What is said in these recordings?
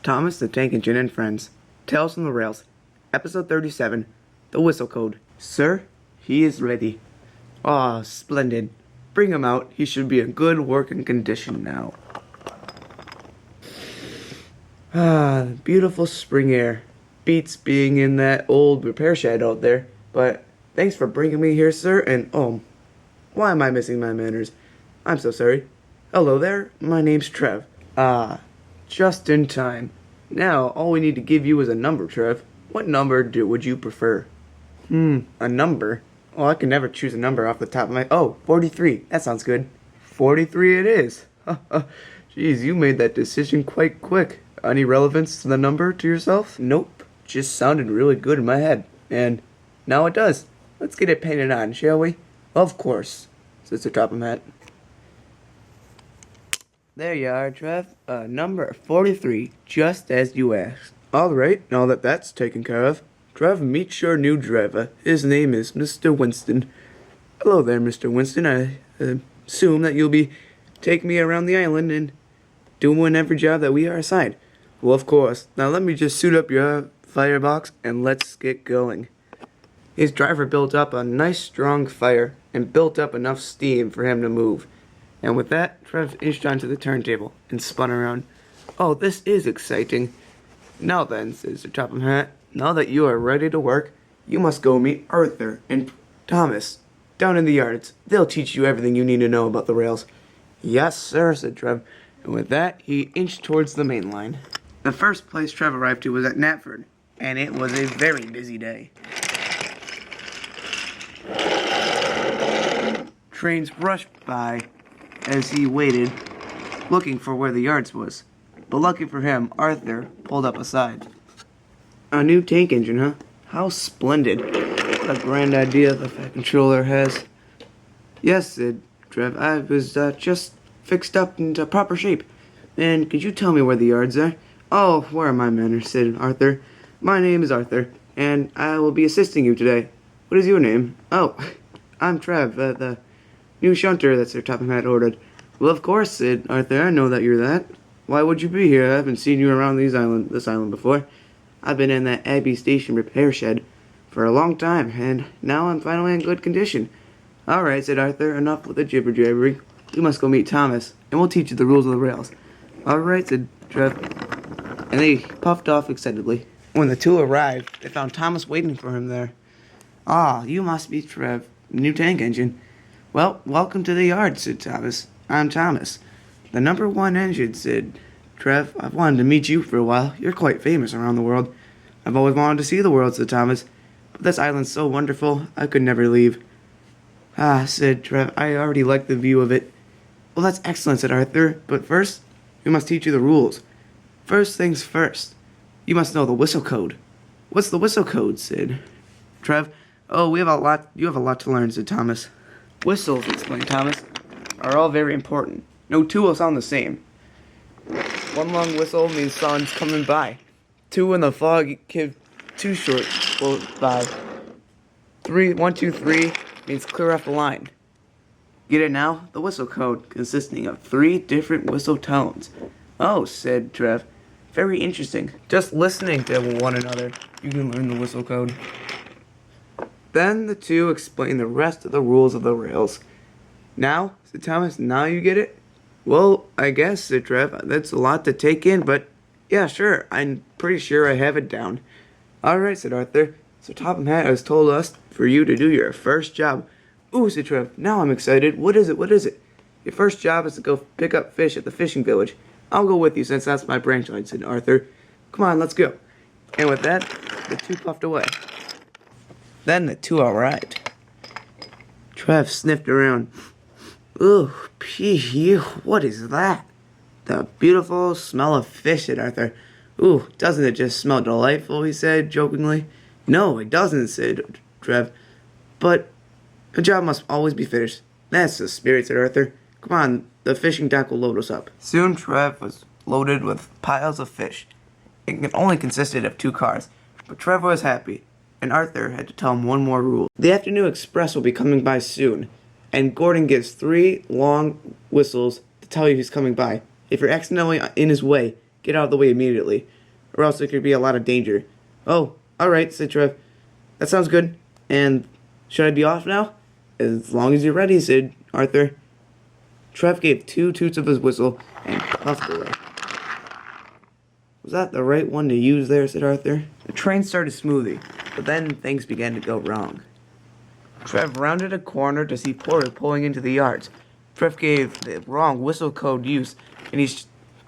Thomas the Tank Engine and Friends. Tales from the Rails. Episode 37. The Whistle Code. Sir, he is ready. Ah, splendid. Bring him out. He should be in good working condition now. Ah, beautiful spring air. Beats being in that old repair shed out there. But thanks for bringing me here, sir, and why am I missing my manners? I'm so sorry. Hello there, my name's Trev. Ah, just in time. Now, all we need to give you is a number, Trev. What number would you prefer? A number? Oh, I can never choose a number off the top of my... Oh, 43. That sounds good. 43 it is. Jeez, you made that decision quite quick. Any relevance to the number to yourself? Nope. Just sounded really good in my head. And now it does. Let's get it painted on, shall we? Of course, says the top of hat. There you are, Trev. Number 43, just as you asked. Alright, now that that's taken care of, Trev, meet your new driver. His name is Mr. Winston. Hello there, Mr. Winston. I assume that you'll be taking me around the island and doing every job that we are assigned. Well, of course. Now let me just suit up your firebox and let's get going. His driver built up a nice strong fire and built up enough steam for him to move. And with that, Trev inched onto the turntable and spun around. Oh, this is exciting. Now then, says the top of hat, now that you are ready to work, you must go meet Arthur and Thomas down in the yards. They'll teach you everything you need to know about the rails. Yes, sir, said Trev. And with that, he inched towards the main line. The first place Trev arrived to was at Knapford, and it was a very busy day. Trains rushed by as he waited, looking for where the yards was. But lucky for him, Arthur pulled up aside. A new tank engine, huh? How splendid. What a grand idea the Fat Controller has. Yes, said Trev, I was just fixed up into proper shape. And could you tell me where the yards are? Oh, where are my manners, said Arthur. My name is Arthur, and I will be assisting you today. What is your name? Oh, I'm Trev, the new shunter that Sir Topham had ordered. Well, of course, said Arthur. I know that you're that. Why would you be here? I haven't seen you around this island before. I've been in that Abbey Station repair shed for a long time, and now I'm finally in good condition. All right, said Arthur. Enough with the jibber-jabbery. You must go meet Thomas, and we'll teach you the rules of the rails. All right, said Trev. And they puffed off excitedly. When the two arrived, they found Thomas waiting for him there. Ah, you must be Trev, new tank engine. Well, welcome to the yard, said Thomas. I'm Thomas. The number 1 engine, said Trev. I've wanted to meet you for a while. You're quite famous around the world. I've always wanted to see the world, said Thomas. But this island's so wonderful, I could never leave. Ah, said Trev. I already like the view of it. Well, that's excellent, said Arthur. But first, we must teach you the rules. First things first. You must know the whistle code. What's the whistle code, said Trev. Oh, you have a lot to learn, said Thomas. Whistles, explained Thomas, are all very important. No two will sound the same. One long whistle means someone's coming by. Two in the fog give two short will by. 1, 2, 3 means clear off the line. Get it now? The whistle code consisting of 3 different whistle tones. Oh, said Trev. Very interesting. Just listening to one another, you can learn the whistle code. Then the two explained the rest of the rules of the rails. Now, said Thomas, now you get it? Well, I guess, said Trev. That's a lot to take in, but yeah, sure. I'm pretty sure I have it down. All right, said Arthur. So Topham Hatt has told us for you to do your first job. Ooh, said Trev. Now I'm excited. What is it? What is it? Your first job is to go pick up fish at the fishing village. I'll go with you since that's my branch line, said Arthur. Come on, let's go. And with that, the two puffed away. Then the two arrived. Trev sniffed around. Ooh, pee, what is that? The beautiful smell of fish, said Arthur. Ooh, doesn't it just smell delightful, he said, jokingly. No, it doesn't, said Trev. But a job must always be finished. That's the spirit, said Arthur. Come on, the fishing dock will load us up. Soon Trev was loaded with piles of fish. It only consisted of 2 cars, but Trev was happy, and Arthur had to tell him one more rule. The afternoon express will be coming by soon, and Gordon gives 3 long whistles to tell you he's coming by. If you're accidentally in his way, get out of the way immediately, or else there could be a lot of danger. Oh, alright, said Trev. That sounds good. And should I be off now? As long as you're ready, said Arthur. Trev gave 2 toots of his whistle and puffed away. Was that the right one to use there, said Arthur. The train started smoothly, but then things began to go wrong. Trev rounded a corner to see Porter pulling into the yards. Trev gave the wrong whistle code use, and he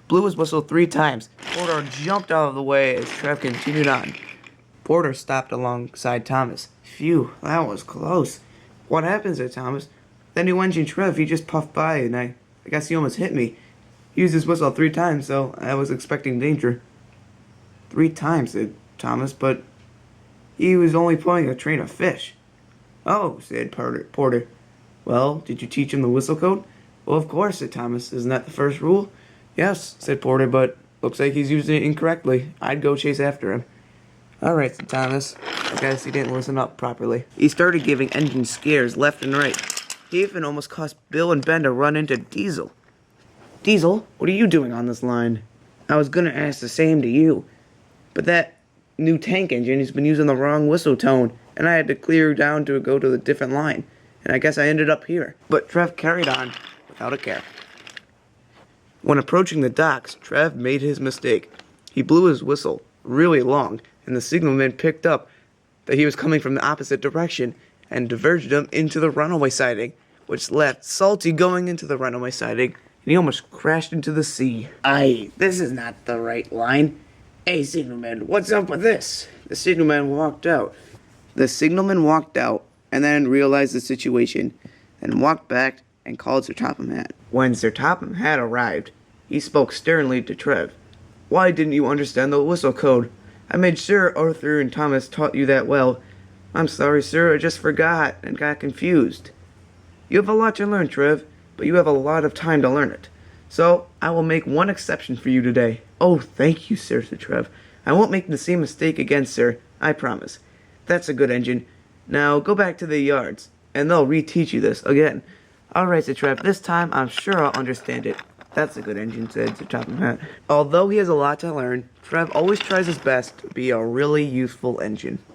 blew his whistle 3 times. Porter jumped out of the way as Trev continued on. Porter stopped alongside Thomas. Phew, that was close. What happened, said Thomas. The new engine Trev, he just puffed by, and I guess he almost hit me. He used his whistle 3 times, so I was expecting danger. 3 times, said Thomas, but he was only pulling a train of fish. Oh, said Porter. Well, did you teach him the whistle code? Well, of course, said Thomas. Isn't that the first rule? Yes, said Porter, but looks like he's using it incorrectly. I'd go chase after him. Alright, said Thomas. I guess he didn't listen up properly. He started giving engine scares left and right. He even almost caused Bill and Ben to run into Diesel. Diesel, what are you doing on this line? I was gonna ask the same to you. But that new tank engine has been using the wrong whistle tone, and I had to clear down to go to the different line. And I guess I ended up here. But Trev carried on without a care. When approaching the docks, Trev made his mistake. He blew his whistle really long, and the signalman picked up that he was coming from the opposite direction and diverged him into the runaway siding, which left Salty going into the runaway siding, and he almost crashed into the sea. Aye, this is not the right line. Hey, signalman, what's up with this? The signalman walked out. The signalman walked out and then realized the situation and walked back and called Sir Topham Hatt. When Sir Topham Hatt arrived, he spoke sternly to Trev. Why didn't you understand the whistle code? I made sure Arthur and Thomas taught you that well. I'm sorry, sir, I just forgot and got confused. You have a lot to learn, Trev, but you have a lot of time to learn it. So, I will make one exception for you today. Oh, thank you, sir, said Trev. I won't make the same mistake again, sir. I promise. That's a good engine. Now, go back to the yards, and they'll reteach you this again. All right, said Trev. This time, I'm sure I'll understand it. That's a good engine, said Sir Topham Hatt. Although he has a lot to learn, Trev always tries his best to be a really useful engine.